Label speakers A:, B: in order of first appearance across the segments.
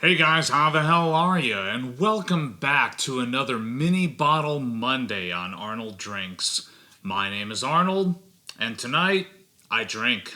A: Hey guys, how the hell are you? And welcome back to another Mini Bottle Monday on Arnold Drinks. My name is Arnold, and tonight I drink.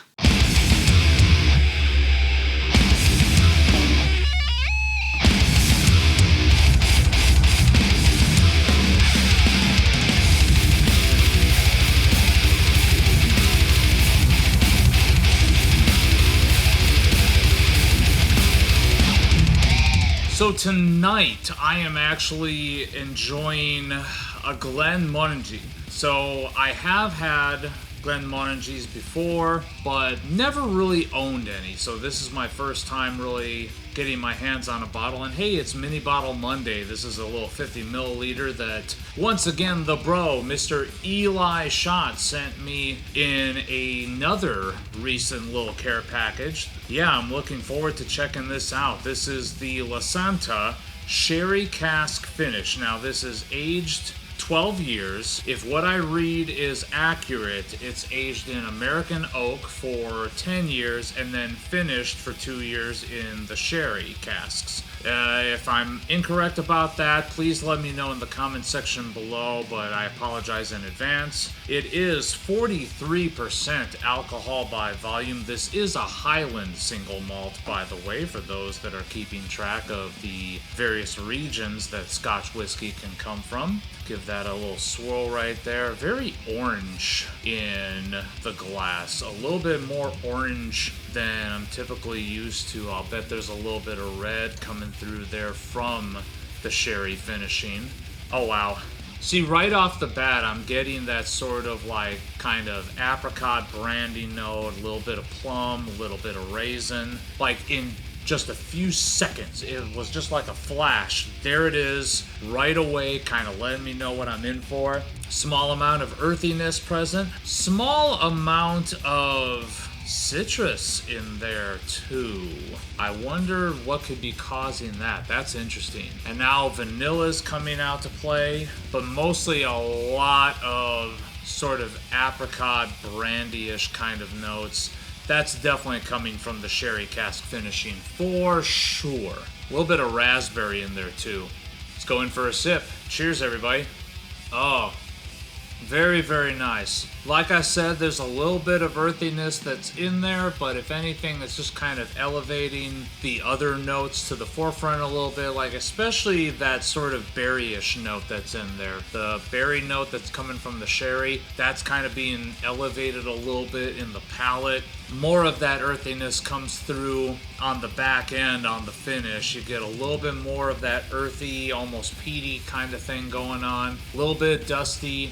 A: So tonight, I am actually enjoying a Glenmorangie. So I have had Glenmorangies before, but never really owned any. So this is my first time really getting my hands on a bottle. And hey, it's Mini Bottle Monday. This is a little 50 milliliter that, once again, the bro, Mr. Eli Schott, sent me in another recent little care package. Yeah, I'm looking forward to checking this out. This is the Lasanta Sherry Cask Finish. Now, this is aged 12 years. If what I read is accurate, it's aged in American oak for 10 years and then finished for 2 years in the sherry casks. If I'm incorrect about that, please let me know in the comment section below, but I apologize in advance. It is 43% alcohol by volume. This is a Highland single malt, by the way, for those that are keeping track of the various regions that Scotch whiskey can come from. Give that a little swirl right there. Very orange in the glass. A little bit more orange than I'm typically used to. I'll bet there's a little bit of red coming through there from the sherry finishing. Oh wow. See, right off the bat, I'm getting that sort of like kind of apricot brandy note, a little bit of plum, a little bit of raisin. Like in just a few seconds, it was just like a flash. There it is, right away, kind of letting me know what I'm in for. Small amount of earthiness present. Small amount of citrus in there too. I wonder what could be causing that. That's interesting. And now vanilla's coming out to play, but mostly a lot of sort of apricot brandy-ish kind of notes. That's definitely coming from the sherry cask finishing for sure. A little bit of raspberry in there too. Let's go in for a sip. Cheers, everybody. Oh, very, very nice. Like I said, there's a little bit of earthiness that's in there, but if anything, it's just kind of elevating the other notes to the forefront a little bit, like especially that sort of berry-ish note that's in there. The berry note that's coming from the sherry, that's kind of being elevated a little bit in the palate. More of that earthiness comes through on the back end on the finish. You get a little bit more of that earthy, almost peaty kind of thing going on. A little bit dusty.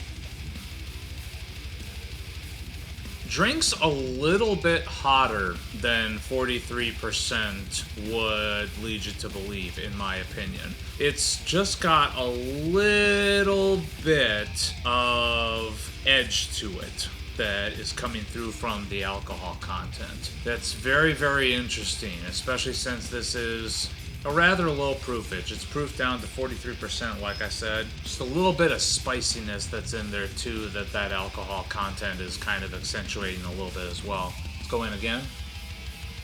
A: Drink's a little bit hotter than 43% would lead you to believe, in my opinion. It's just got a little bit of edge to it that is coming through from the alcohol content. That's very, very interesting, especially since this is a rather low proofage. It's proofed down to 43%, like I said. Just a little bit of spiciness that's in there too, that alcohol content is kind of accentuating a little bit as well. Let's go in again.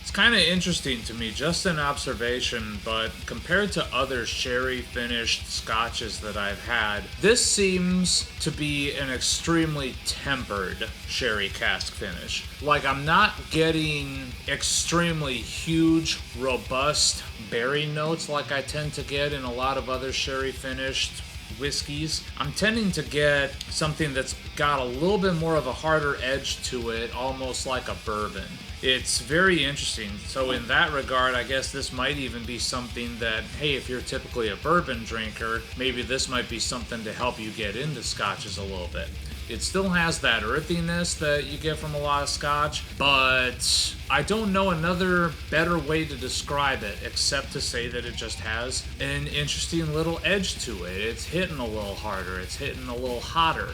A: It's kind of interesting to me, just an observation, but compared to other sherry finished scotches that I've had, this seems to be an extremely tempered sherry cask finish. Like, I'm not getting extremely huge, robust berry notes like I tend to get in a lot of other sherry finished whiskeys. I'm tending to get something that's got a little bit more of a harder edge to it, almost like a bourbon. It's very interesting. So in that regard, I guess this might even be something that, hey, if you're typically a bourbon drinker, maybe this might be something to help you get into scotches a little bit. It still has that earthiness that you get from a lot of scotch, but I don't know another better way to describe it except to say that it just has an interesting little edge to it. It's hitting a little harder. It's hitting a little hotter.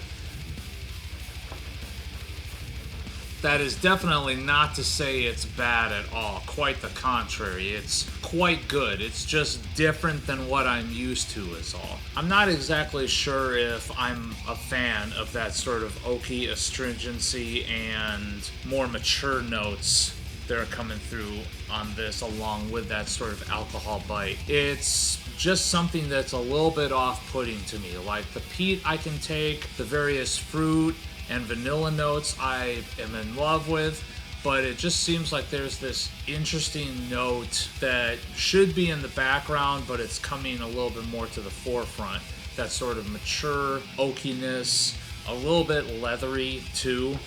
A: That is definitely not to say it's bad at all. Quite the contrary. It's quite good. It's just different than what I'm used to is all. I'm not exactly sure if I'm a fan of that sort of oaky astringency and more mature notes that are coming through on this, along with that sort of alcohol bite. It's just something that's a little bit off-putting to me. Like the peat I can take, the various fruit and vanilla notes I am in love with, but it just seems like there's this interesting note that should be in the background, but it's coming a little bit more to the forefront. That sort of mature oakiness, a little bit leathery too.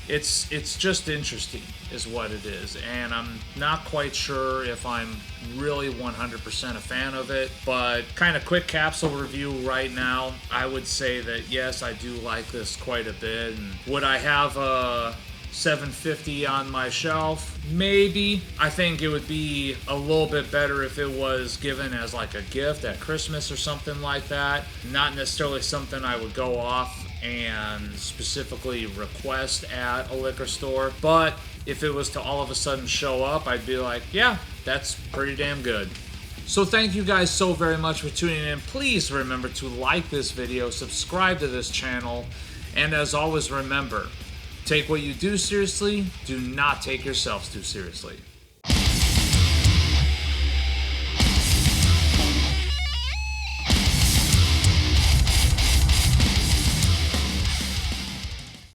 A: It's just interesting is what it is, and I'm not quite sure if I'm really 100% a fan of it, but kind of quick capsule review right now, I would say that yes, I do like this quite a bit. And would I have a 750 on my shelf? Maybe. I think it would be a little bit better if it was given as like a gift at Christmas or something like that. Not necessarily something I would go off and specifically request at a liquor store, but if it was to all of a sudden show up, I'd be like, yeah, that's pretty damn good. So thank you guys so very much for tuning in. Please remember to like this video, subscribe to this channel, and as always, remember, take what you do seriously, do not take yourselves too seriously.